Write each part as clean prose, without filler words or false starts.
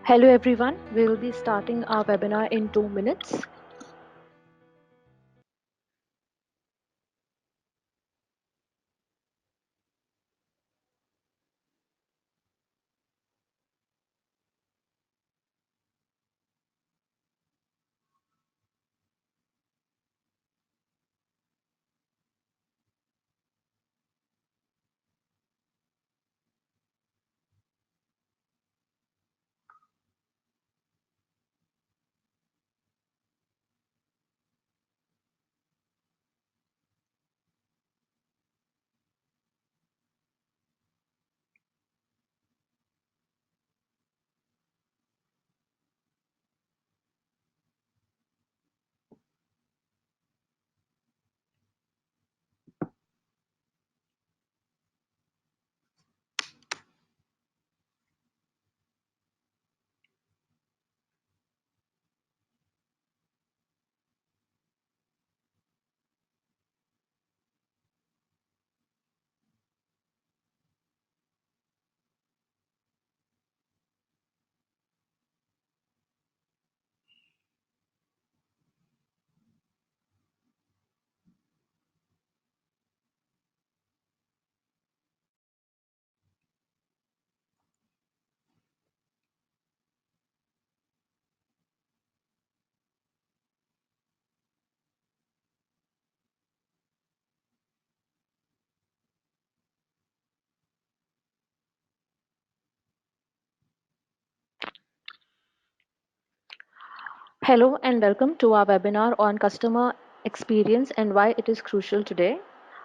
Hello everyone, we will be starting our webinar in 2 minutes. Hello and welcome to our webinar on customer experience and why it is crucial today.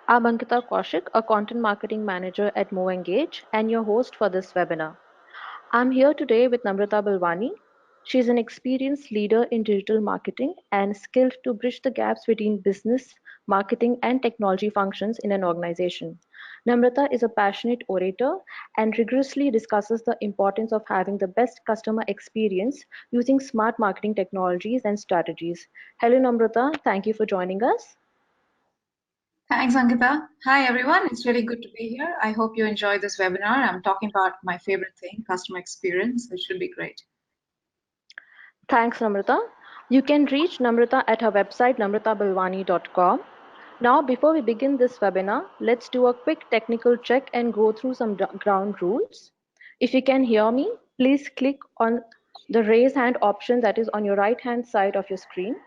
I'm Ankita Kaushik, a content marketing manager at MoEngage and your host for this webinar. I'm here today with Namrata Balwani. She's an experienced leader in digital marketing and skilled to bridge the gaps between business, marketing, and technology functions in an organization. Namrata is a passionate orator and rigorously discusses the importance of having the best customer experience using smart marketing technologies and strategies. Hello, Namrata. Thank you for joining us. Thanks, Ankita. Hi, everyone. It's really good to be here. I hope you enjoy this webinar. I'm talking about my favorite thing, customer experience. It should be great. Thanks, Namrata. You can reach Namrata at her website namratabalwani.com. Now, before we begin this webinar, let's do a quick technical check and go through some ground rules. If you can hear me, please click on the raise hand option that is on your right hand side of your screen.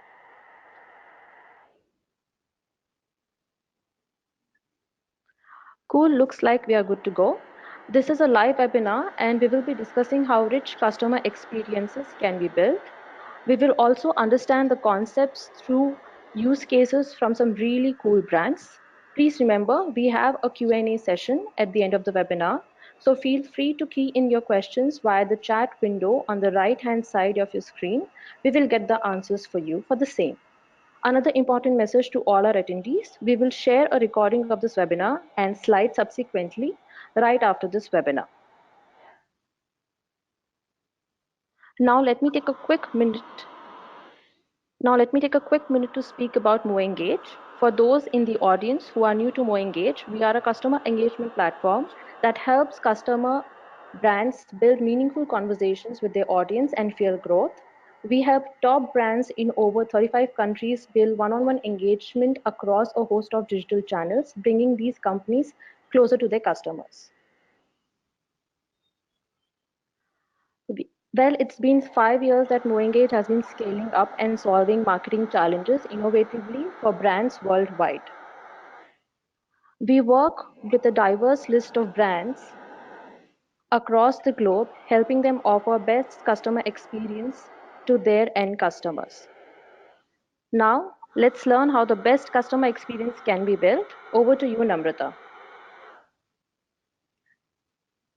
Cool, looks like we are good to go. This is a live webinar and we will be discussing how rich customer experiences can be built. We will also understand the concepts through use cases from some really cool brands. Please remember, we have a Q&A session at the end of the webinar, so feel free to key in your questions via the chat window on the right-hand side of your screen. We will get the answers for you for the same. Another important message to all our attendees, we will share a recording of this webinar and slides subsequently right after this webinar. Now let me take a quick minute to speak about MoEngage. For those in the audience who are new to MoEngage, we are a customer engagement platform that helps customer brands build meaningful conversations with their audience and fuel growth. We help top brands in over 35 countries build one-on-one engagement across a host of digital channels, bringing these companies closer to their customers. Well, it's been 5 years that MoEngage has been scaling up and solving marketing challenges innovatively for brands worldwide. We work with a diverse list of brands across the globe, helping them offer best customer experience to their end customers. Now, let's learn how the best customer experience can be built. Over to you, Namrata.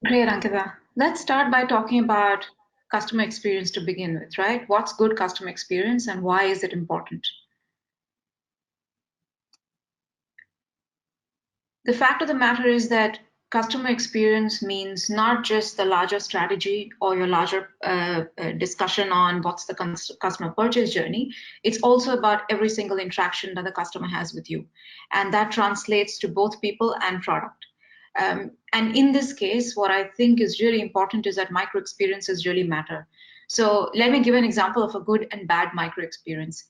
Great, Ankita. Let's start by talking about customer experience to begin with, right? What's good customer experience and why is it important? The fact of the matter is that customer experience means not just the larger strategy or your larger discussion on what's the customer purchase journey. It's also about every single interaction that the customer has with you. And that translates to both people and product. And in this case, what I think is really important is that micro experiences really matter. So let me give an example of a good and bad micro experience.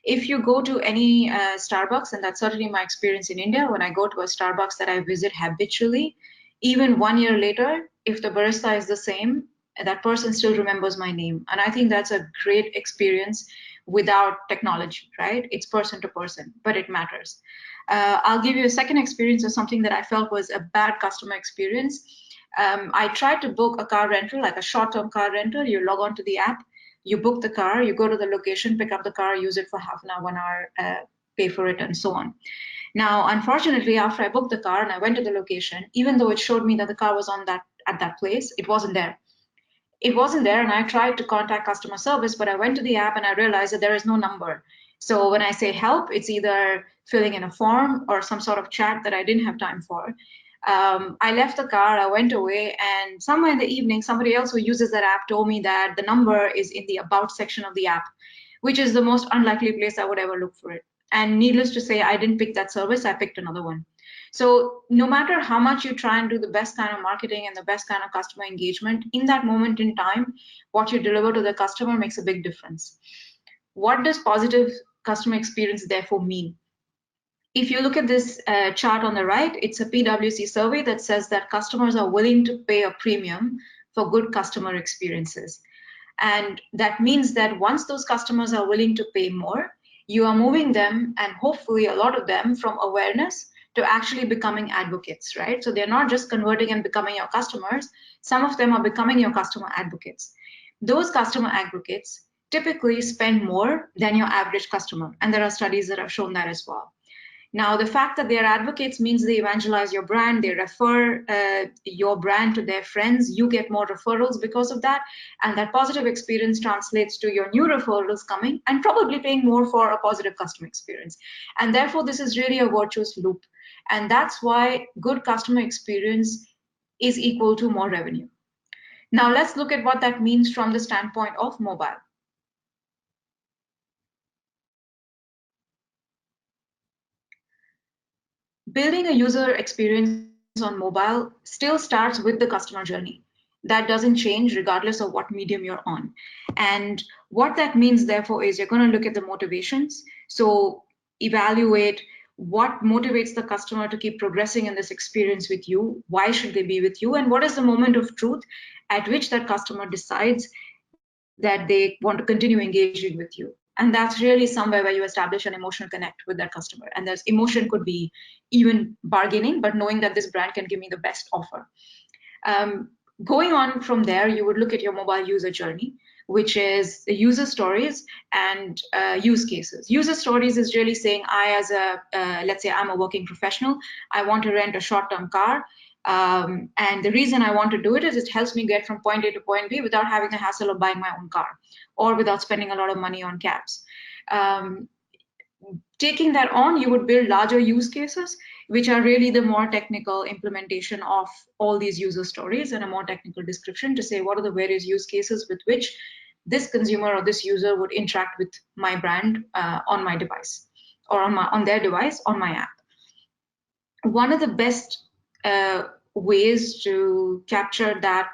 If you go to any Starbucks, and that's certainly my experience in India, when I go to a Starbucks that I visit habitually, even 1 year later, if the barista is the same, that person still remembers my name. And I think that's a great experience without technology, right? It's person to person, but it matters. I'll give you a second experience of something that I felt was a bad customer experience. I tried to book a car rental, like a short-term car rental. You log on to the app, you book the car, you go to the location, pick up the car, use it for half an hour, 1 hour, pay for it, and so on. Now, unfortunately, after I booked the car and I went to the location, even though it showed me that the car was on that at that place, it wasn't there. It wasn't there, and I tried to contact customer service, but I went to the app and I realized that there is no number. So when I say help, it's either filling in a form or some sort of chat that I didn't have time for. I left the car, I went away, and somewhere in the evening, somebody else who uses that app told me that the number is in the About section of the app, which is the most unlikely place I would ever look for it. And needless to say, I didn't pick that service, I picked another one. So no matter how much you try and do the best kind of marketing and the best kind of customer engagement, in that moment in time, what you deliver to the customer makes a big difference. What does positive customer experience therefore mean? If you look at this chart on the right, it's a PwC survey that says that customers are willing to pay a premium for good customer experiences. And that means that once those customers are willing to pay more, you are moving them, and hopefully a lot of them, from awareness to actually becoming advocates, right? So they're not just converting and becoming your customers, some of them are becoming your customer advocates. Those customer advocates typically spend more than your average customer, and there are studies that have shown that as well. Now, the fact that they're advocates means they evangelize your brand, they refer your brand to their friends, you get more referrals because of that, and that positive experience translates to your new referrals coming and probably paying more for a positive customer experience. And therefore, this is really a virtuous loop. And that's why good customer experience is equal to more revenue. Now, let's look at what that means from the standpoint of mobile. Building a user experience on mobile still starts with the customer journey. That doesn't change regardless of what medium you're on. And what that means, therefore, is you're going to look at the motivations. So evaluate what motivates the customer to keep progressing in this experience with you. Why should they be with you? And what is the moment of truth at which that customer decides that they want to continue engaging with you? And that's really somewhere where you establish an emotional connect with that customer. And there's emotion could be even bargaining, but knowing that this brand can give me the best offer. Going on from there, you would look at your mobile user journey, which is the user stories and use cases. User stories is really saying, I as a, let's say I'm a working professional, I want to rent a short-term car. And the reason I want to do it is it helps me get from point A to point B without having the hassle of buying my own car or without spending a lot of money on cabs. Taking that on, you would build larger use cases, which are really the more technical implementation of all these user stories and a more technical description to say what are the various use cases with which this consumer or this user would interact with my brand on my device or on their device on my app. One of the best ways to capture that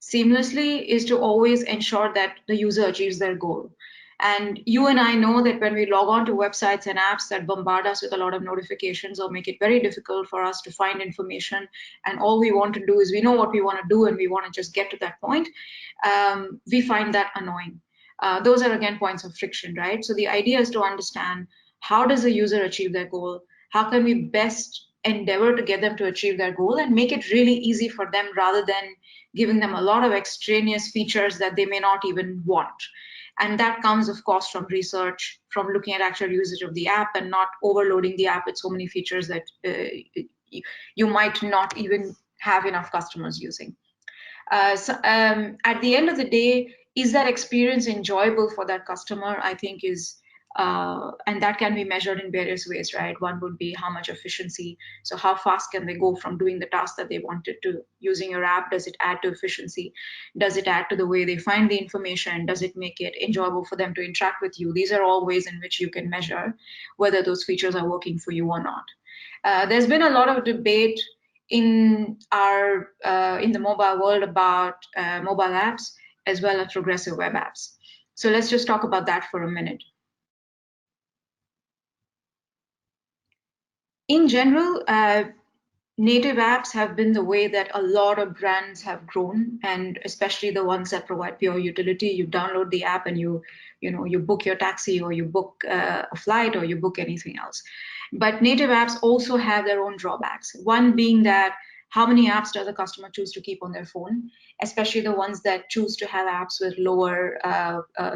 seamlessly is to always ensure that the user achieves their goal. And you and I know that when we log on to websites and apps that bombard us with a lot of notifications or make it very difficult for us to find information, and all we want to do is we know what we want to do and we want to just get to that point, we find that annoying. Those are, again, points of friction, right? So the idea is to understand, how does the user achieve their goal? How can we best endeavor to get them to achieve their goal and make it really easy for them rather than giving them a lot of extraneous features that they may not even want. And that comes, of course, from research, from looking at actual usage of the app and not overloading the app with so many features that you might not even have enough customers using. At the end of the day, is that experience enjoyable for that customer? I think is and that can be measured in various ways, right? One would be how much efficiency. So how fast can they go from doing the task that they wanted to using your app? Does it add to efficiency? Does it add to the way they find the information? Does it make it enjoyable for them to interact with you? These are all ways in which you can measure whether those features are working for you or not. There's been a lot of debate in the mobile world about mobile apps. as well as progressive web apps. So let's just talk about that for a minute. In general, native apps have been the way that a lot of brands have grown, and especially the ones that provide pure utility. You download the app and you book your taxi, or you book a flight, or you book anything else. But native apps also have their own drawbacks. One being that how many apps does a customer choose to keep on their phone, especially the ones that choose to have apps with lower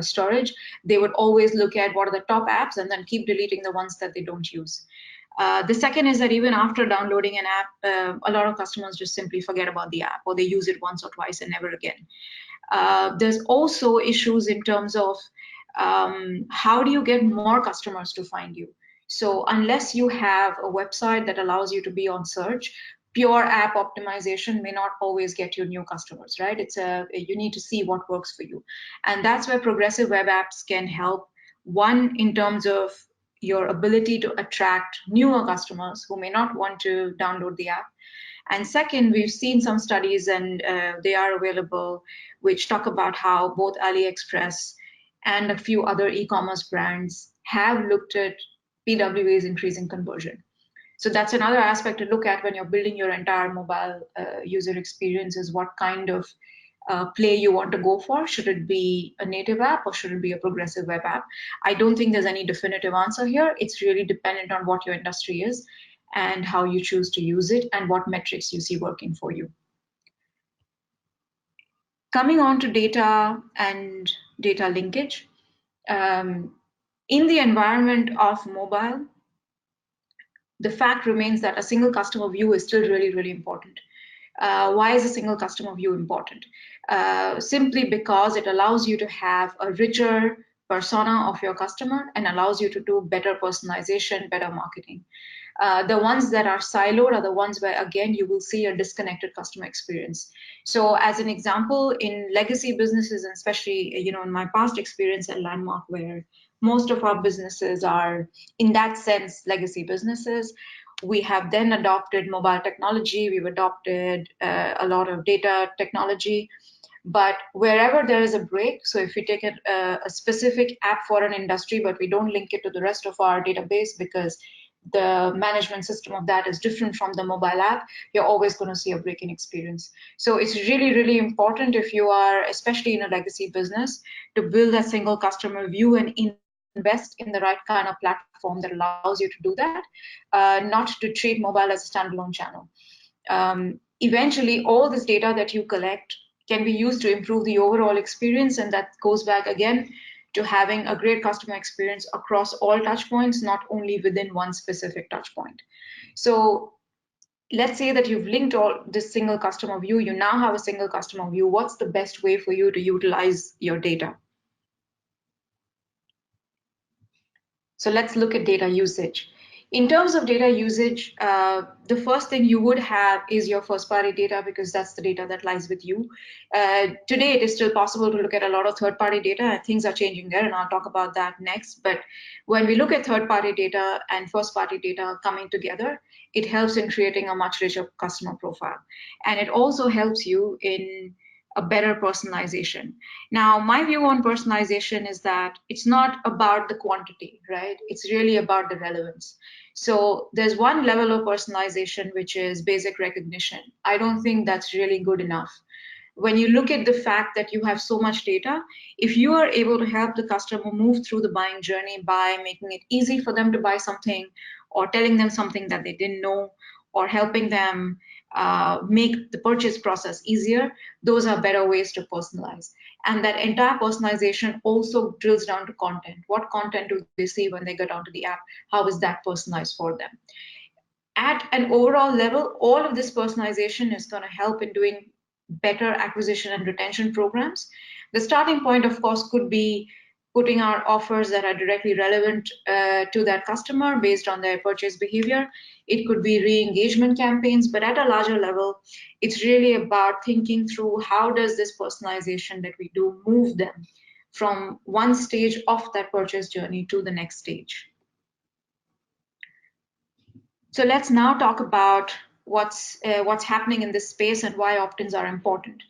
storage. They would always look at what are the top apps and then keep deleting the ones that they don't use. The second is that even after downloading an app, a lot of customers just simply forget about the app, or they use it once or twice and never again. There's also issues in terms of how do you get more customers to find you? So unless you have a website that allows you to be on search, pure app optimization may not always get you new customers, right? You need to see what works for you. And that's where progressive web apps can help. One, in terms of your ability to attract newer customers who may not want to download the app. And second, we've seen some studies, and they are available, which talk about how both AliExpress and a few other e-commerce brands have looked at PWA's increasing conversion. So that's another aspect to look at when you're building your entire mobile user experience, is what kind of play you want to go for. Should it be a native app or should it be a progressive web app? I don't think there's any definitive answer here. It's really dependent on what your industry is and how you choose to use it and what metrics you see working for you. Coming on to data and data linkage. In the environment of mobile, the fact remains that a single customer view is still really, really important. Why is a single customer view important? Simply because it allows you to have a richer persona of your customer and allows you to do better personalization, better marketing. The ones that are siloed are the ones where, again, you will see a disconnected customer experience. So as an example, in legacy businesses, and especially in my past experience at Landmark, where most of our businesses are, in that sense, legacy businesses, we have then adopted mobile technology, we've adopted a lot of data technology. But wherever there is a break, so if we take a specific app for an industry, but we don't link it to the rest of our database because the management system of that is different from the mobile app, you're always going to see a break in experience. So it's really, really important, if you are, especially in a legacy business, to build a single customer view and invest in the right kind of platform that allows you to do that, not to treat mobile as a standalone channel. Eventually, all this data that you collect can be used to improve the overall experience, and that goes back again to having a great customer experience across all touch points, not only within one specific touch point. So let's say that you've linked all this single customer view, you now have a single customer view. What's the best way for you to utilize your data? So let's look at data usage. In terms of data usage, the first thing you would have is your first-party data, because that's the data that lies with you. Today, it is still possible to look at a lot of third-party data, and things are changing there, and I'll talk about that next. But when we look at third-party data and first-party data coming together, it helps in creating a much richer customer profile. And it also helps you in a better personalization. Now, my view on personalization is that it's not about the quantity, right? It's really about the relevance. So there's one level of personalization, which is basic recognition. I don't think that's really good enough. When you look at the fact that you have so much data, if you are able to help the customer move through the buying journey by making it easy for them to buy something, or telling them something that they didn't know, or helping them make the purchase process easier, those are better ways to personalize. And that entire personalization also drills down to content. What content do they see when they get onto the app? How is that personalized for them? At an overall level, all of this personalization is going to help in doing better acquisition and retention programs. The starting point, of course, could be putting out offers that are directly relevant to that customer based on their purchase behavior. It could be re-engagement campaigns, but at a larger level, it's really about thinking through how does this personalization that we do move them from one stage of that purchase journey to the next stage. So let's now talk about what's happening in this space and why opt-ins are important.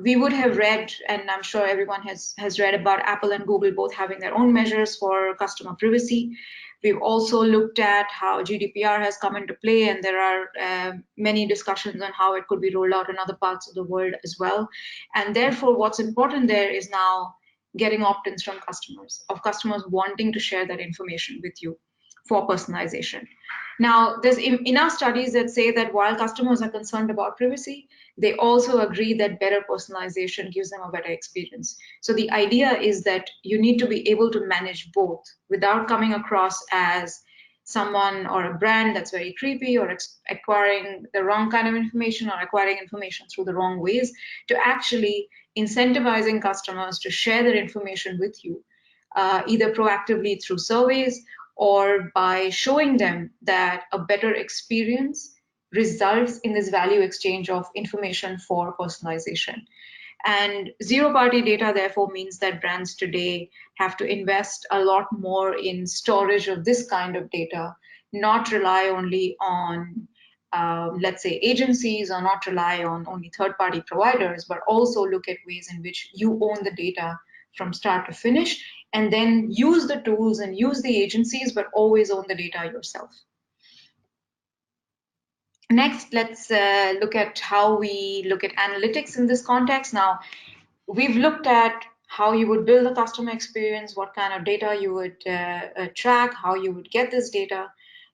We would have read, and I'm sure everyone has read about Apple and Google both having their own measures for customer privacy. We've also looked at how GDPR has come into play, and there are many discussions on how it could be rolled out in other parts of the world as well. And therefore, what's important there is now getting opt-ins from customers, of customers wanting to share that information with you for personalization. Now, there's enough studies that say that while customers are concerned about privacy, they also agree that better personalization gives them a better experience. So the idea is that you need to be able to manage both without coming across as someone or a brand that's very creepy or acquiring the wrong kind of information or acquiring information through the wrong ways, to actually incentivizing customers to share their information with you, either proactively through surveys or by showing them that a better experience results in this value exchange of information for personalization. And zero-party data, therefore, means that brands today have to invest a lot more in storage of this kind of data, not rely only on, let's say, agencies, or not rely on only third-party providers, but also look at ways in which you own the data from start to finish, and then use the tools and use the agencies, but always own the data yourself. Next, let's look at how we look at analytics in this context. Now, we've looked at how you would build a customer experience, what kind of data you would track, how you would get this data.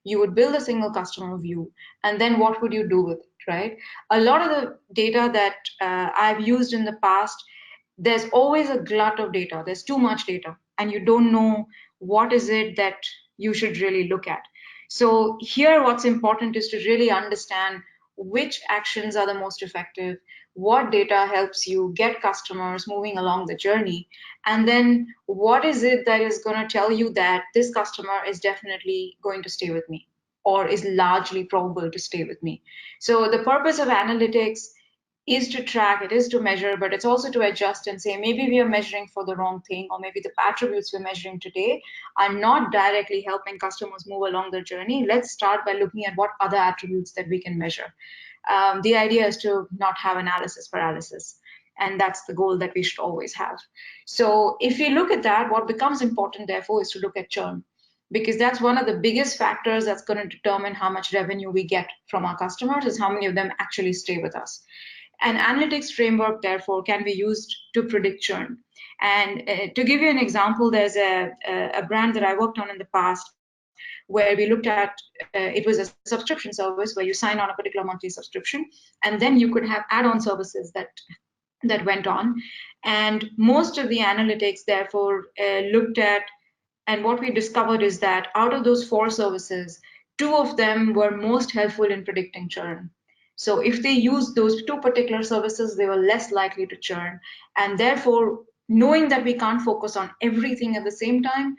You would build a single customer view, and then what would you do with it, right? A lot of the data that I've used in the past, there's always a glut of data. There's too much data, and you don't know what is it that you should really look at. So here, what's important is to really understand which actions are the most effective, what data helps you get customers moving along the journey, and then what is it that is going to tell you that this customer is definitely going to stay with me or is largely probable to stay with me. So the purpose of analytics is to track, it is to measure, but it's also to adjust and say maybe we are measuring for the wrong thing, or maybe the attributes we're measuring today are not directly helping customers move along their journey. Let's start by looking at what other attributes that we can measure. The idea is to not have analysis paralysis, and that's the goal that we should always have. So if we look at that, what becomes important, therefore, is to look at churn, because that's one of the biggest factors that's going to determine how much revenue we get from our customers, is how many of them actually stay with us. An analytics framework, therefore, can be used to predict churn. And to give you an example, there's a brand that I worked on in the past where we looked at, it was a subscription service where you sign on a particular monthly subscription, and then you could have add-on services that went on. And most of the analytics, therefore, looked at, and what we discovered is that out of those 4 services, 2 of them were most helpful in predicting churn. So if they used those 2 particular services, they were less likely to churn. And therefore, knowing that we can't focus on everything at the same time,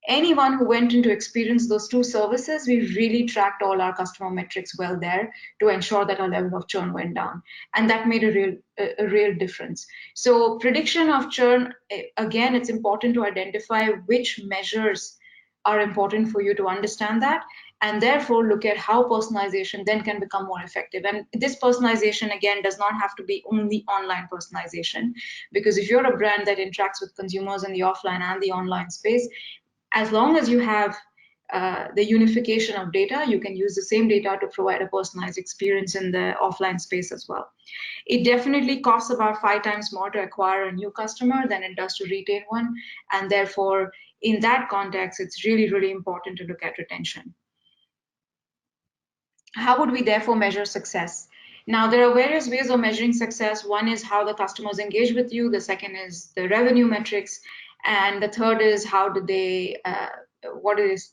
anyone who went in to experience those 2 services, we really tracked all our customer metrics well there to ensure that our level of churn went down. And that made a real difference. So prediction of churn, again, it's important to identify which measures are important for you to understand that, and therefore look at how personalization then can become more effective. And this personalization, again, does not have to be only online personalization, because if you're a brand that interacts with consumers in the offline and the online space, as long as you have the unification of data, you can use the same data to provide a personalized experience in the offline space as well. It definitely costs about 5 times more to acquire a new customer than it does to retain one. And therefore, in that context, it's really, really important to look at retention. How would we therefore measure success? Now, there are various ways of measuring success. One is how the customers engage with you. The second is the revenue metrics. And the third is how do they, what is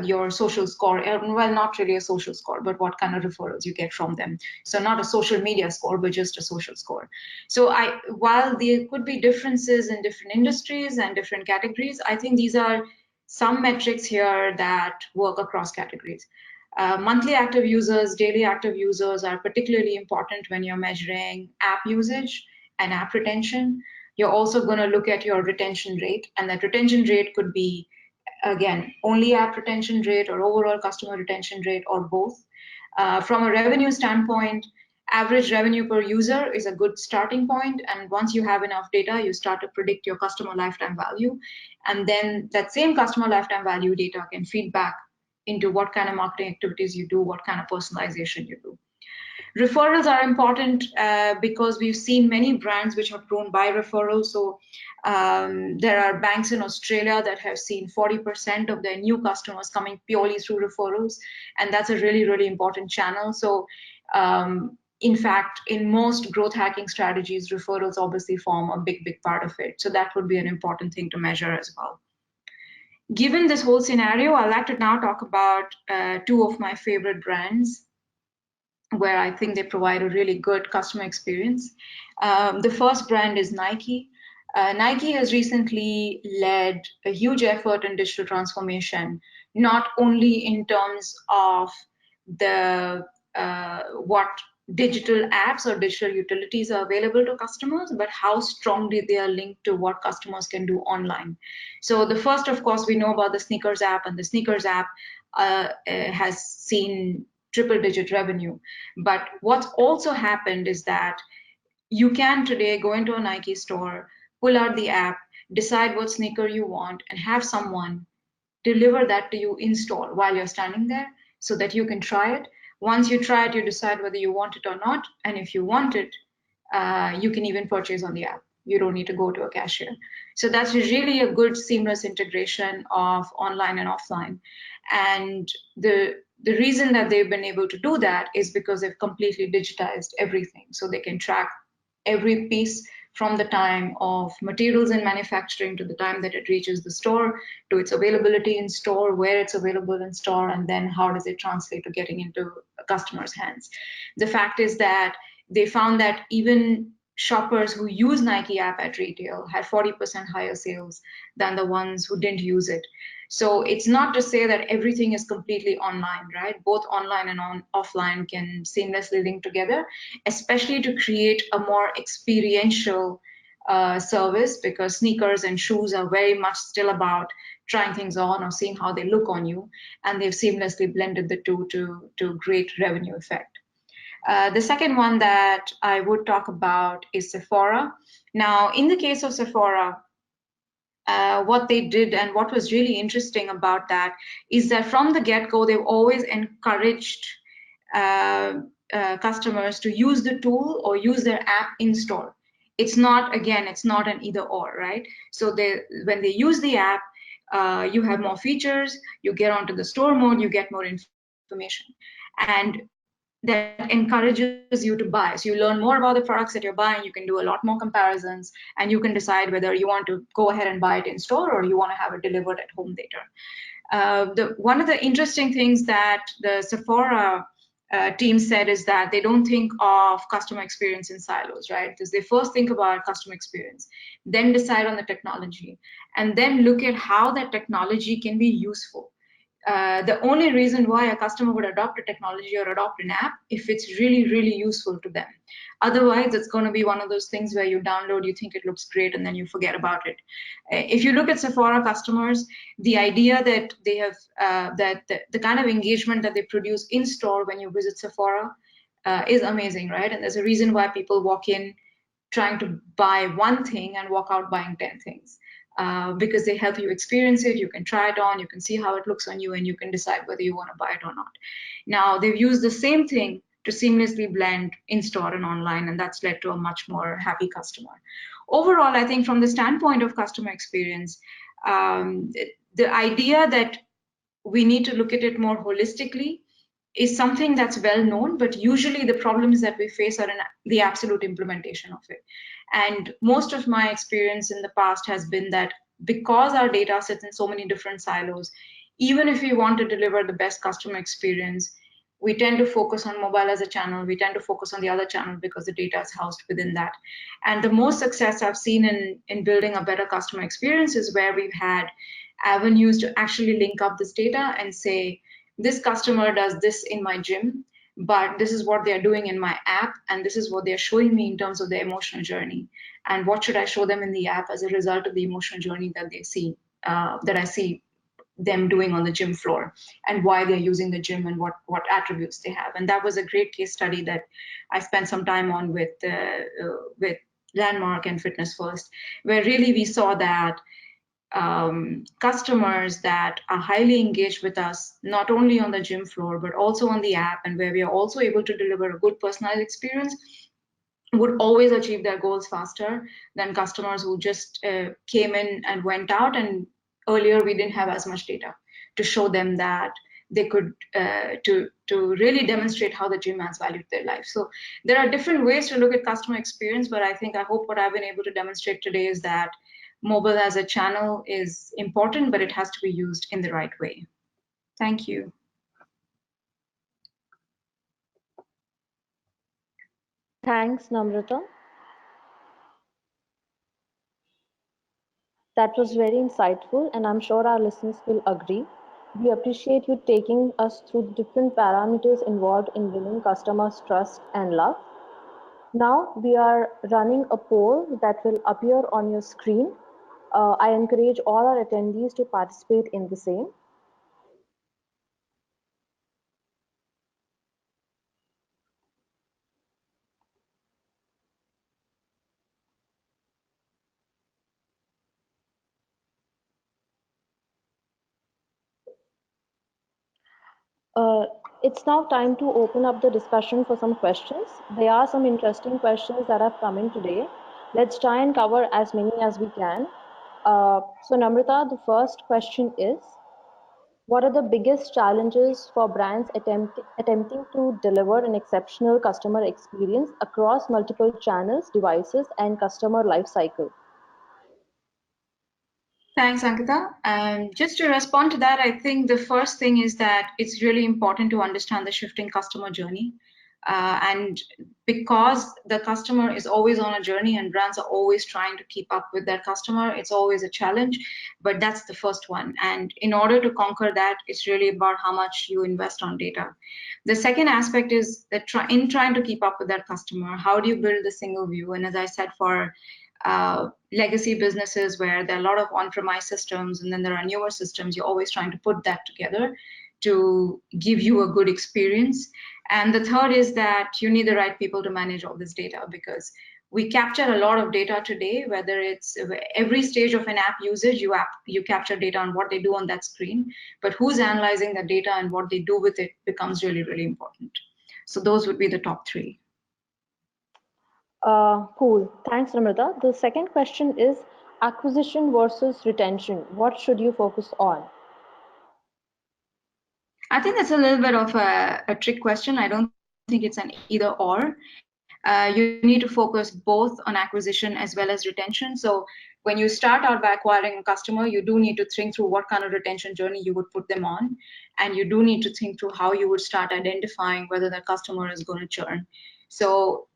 your social score? Well, not really a social score, but what kind of referrals you get from them. So not a social media score, but just a social score. So while there could be differences in different industries and different categories, I think these are some metrics here that work across categories. Monthly active users, daily active users are particularly important when you're measuring app usage and app retention. You're also going to look at your retention rate, and that retention rate could be, again, only app retention rate or overall customer retention rate or both. From a revenue standpoint, Average revenue per user is a good starting point, and once you have enough data, you start to predict your customer lifetime value, and then that same customer lifetime value data can feed back into what kind of marketing activities you do, what kind of personalization you do. Referrals are important because we've seen many brands which have grown by referrals. So there are banks in Australia that have seen 40% of their new customers coming purely through referrals, and that's a really, really important channel. So in fact, in most growth hacking strategies, referrals obviously form a big, big part of it. So that would be an important thing to measure as well. Given this whole scenario, I'd like to now talk about two of my favorite brands where I think they provide a really good customer experience. The first brand is Nike. Nike has recently led a huge effort in digital transformation, not only in terms of the what digital apps or digital utilities are available to customers, but how strongly they are linked to what customers can do online. So the first, of course, we know about the sneakers app, and the sneakers app has seen triple-digit revenue. But what's also happened is that you can today go into a Nike store, pull out the app, decide what sneaker you want, and have someone deliver that to you in store while you're standing there so that you can try it. Once you try it, you decide whether you want it or not. And if you want it, you can even purchase on the app. You don't need to go to a cashier. So that's really a good seamless integration of online and offline. And the reason that they've been able to do that is because they've completely digitized everything. So they can track every piece from the time of materials and manufacturing to the time that it reaches the store, to its availability in store, where it's available in store, and then how does it translate to getting into a customer's hands. The fact is that they found that even shoppers who use Nike app at retail had 40% higher sales than the ones who didn't use it. So it's not to say that everything is completely online, right? Both online and offline can seamlessly link together, especially to create a more experiential service, because sneakers and shoes are very much still about trying things on or seeing how they look on you, and they've seamlessly blended the two to great revenue effect. The second one that I would talk about is Sephora. Now, in the case of Sephora, what they did and what was really interesting about that is that from the get-go, they've always encouraged customers to use the tool or use their app in store. It's not, again, it's not an either or, right? So when they use the app, you have more features, you get onto the store mode, you get more information. And that encourages you to buy. So you learn more about the products that you're buying, you can do a lot more comparisons, and you can decide whether you want to go ahead and buy it in store or you want to have it delivered at home later. One of the interesting things that the Sephora team said is that they don't think of customer experience in silos, right? Because they first think about customer experience, then decide on the technology, and then look at how that technology can be useful. The only reason why a customer would adopt a technology or adopt an app if it's really, really useful to them. Otherwise, it's going to be one of those things where you download, you think it looks great, and then you forget about it. If you look at Sephora customers, the idea that they have, that the kind of engagement that they produce in store when you visit Sephora is amazing, right? And there's a reason why people walk in trying to buy one thing and walk out buying 10 things. Because they help you experience it, you can try it on, you can see how it looks on you, and you can decide whether you want to buy it or not. Now, they've used the same thing to seamlessly blend in-store and online, and that's led to a much more happy customer. Overall, I think from the standpoint of customer experience, the idea that we need to look at it more holistically is something that's well known, but usually the problems that we face are in the absolute implementation of it. And most of my experience in the past has been that because our data sits in so many different silos, even if we want to deliver the best customer experience, we tend to focus on mobile as a channel, we tend to focus on the other channel because the data is housed within that. And the most success I've seen in building a better customer experience is where we've had avenues to actually link up this data and say, this customer does this in my gym, but this is what they're doing in my app, and this is what they're showing me in terms of their emotional journey. And what should I show them in the app as a result of the emotional journey that they see, that I see them doing on the gym floor and why they're using the gym and what attributes they have. And that was a great case study that I spent some time on with Landmark and Fitness First, where really we saw that customers that are highly engaged with us, not only on the gym floor, but also on the app, and where we are also able to deliver a good personalized experience, would always achieve their goals faster than customers who just came in and went out. And earlier, we didn't have as much data to show them that they could to really demonstrate how the gym has valued their life. So there are different ways to look at customer experience, but I hope what I've been able to demonstrate today is that mobile as a channel is important, but it has to be used in the right way. Thank you. Thanks, Namrata. That was very insightful, and I'm sure our listeners will agree. We appreciate you taking us through the different parameters involved in winning customers' trust and love. Now we are running a poll that will appear on your screen. I encourage all our attendees to participate in the same. Uh, it's now time to open up the discussion for some questions. There are some interesting questions that have come in today. Let's try and cover as many as we can. So, Namrata, the first question is, what are the biggest challenges for brands attempting to deliver an exceptional customer experience across multiple channels, devices, and customer lifecycle? Thanks, Ankita. Just to respond to that, I think the first thing is that it's really important to understand the shifting customer journey. And because the customer is always on a journey and brands are always trying to keep up with their customer, it's always a challenge, but that's the first one. And in order to conquer that, it's really about how much you invest on data. The second aspect is that in trying to keep up with that customer, how do you build the single view? And as I said, for legacy businesses where there are a lot of on-premise systems and then there are newer systems, you're always trying to put that together to give you a good experience. And the third is that you need the right people to manage all this data, because we capture a lot of data today, whether it's every stage of an app usage, you capture data on what they do on that screen, but who's analyzing the data and what they do with it becomes really, really important. So those would be the top three. Cool. Thanks, Namrata. The second question is acquisition versus retention. What should you focus on? I think that's a little bit of a trick question. I don't think it's an either or. You need to focus both on acquisition as well as retention. So when you start out by acquiring a customer, you do need to think through what kind of retention journey you would put them on. And you do need to think through how you would start identifying whether the customer is going to churn. So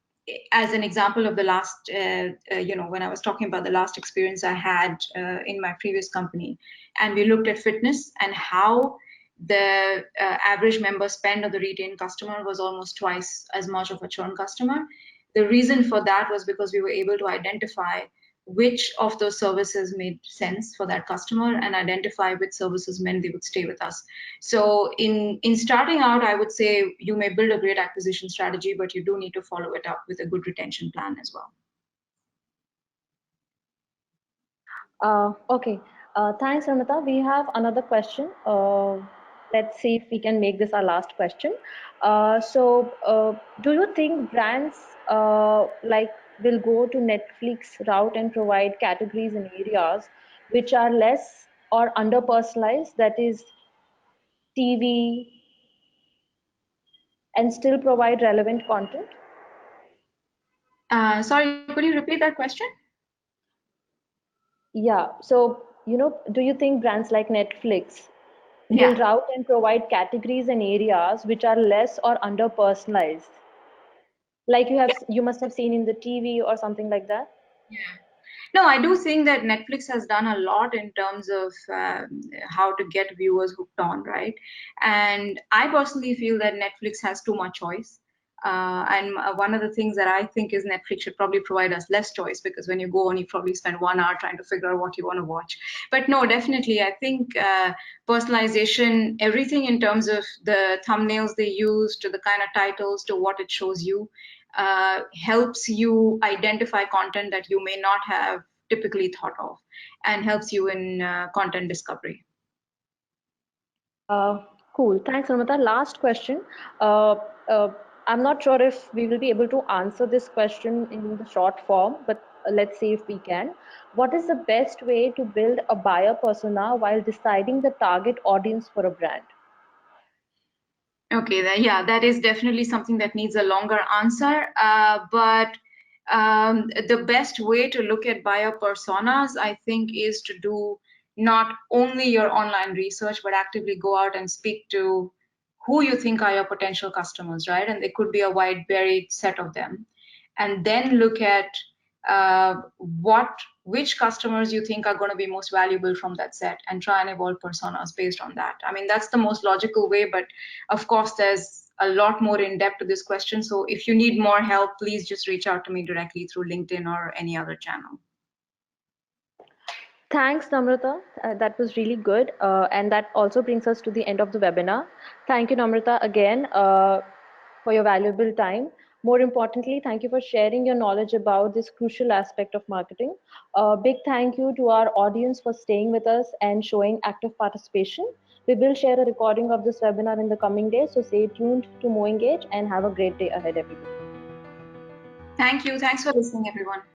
as an example of the last, when I was talking about the last experience I had in my previous company, and we looked at fitness and how the average member spend of the retained customer was almost twice as much of a churn customer. The reason for that was because we were able to identify which of those services made sense for that customer and identify which services meant they would stay with us. So in starting out, I would say you may build a great acquisition strategy, but you do need to follow it up with a good retention plan as well. Okay. Thanks, Namrata. We have another question. Let's see if we can make this our last question. Do you think brands will go to Netflix route and provide categories in areas which are less or under personalized, that is TV, and still provide relevant content? Sorry, could you repeat that question? Yeah. Do you think brands like Netflix will Yeah. route and provide categories and areas which are less or under personalized, like you must have seen in the TV or something like that? Yeah. No, I do think that Netflix has done a lot in terms of how to get viewers hooked on, right? And I personally feel that Netflix has too much choice. And one of the things that I think is Netflix should probably provide us less choice, because when you go on, you probably spend 1 hour trying to figure out what you want to watch. But no, definitely, I think personalization, everything in terms of the thumbnails they use, to the kind of titles, to what it shows you, helps you identify content that you may not have typically thought of, and helps you in content discovery. Uh, cool. Thanks, Namrata. Last question. Uh, uh, I'm not sure if we will be able to answer this question in the short form, but let's see if we can. What is the best way to build a buyer persona while deciding the target audience for a brand? Okay, yeah, that is definitely something that needs a longer answer. But the best way to look at buyer personas, I think, is to do not only your online research, but actively go out and speak to who you think are your potential customers, right? And there could be a wide, varied set of them. And then look at which customers you think are going to be most valuable from that set, and try and evolve personas based on that. I mean, that's the most logical way, but of course, there's a lot more in depth to this question. So if you need more help, please just reach out to me directly through LinkedIn or any other channel. Thanks, Namrata. That was really good. And that also brings us to the end of the webinar. Thank you, Namrata, again for your valuable time. More importantly, thank you for sharing your knowledge about this crucial aspect of marketing. Big thank you to our audience for staying with us and showing active participation. We will share a recording of this webinar in the coming days, so stay tuned to MoEngage and have a great day ahead, everybody. Thank you. Thanks for listening, everyone.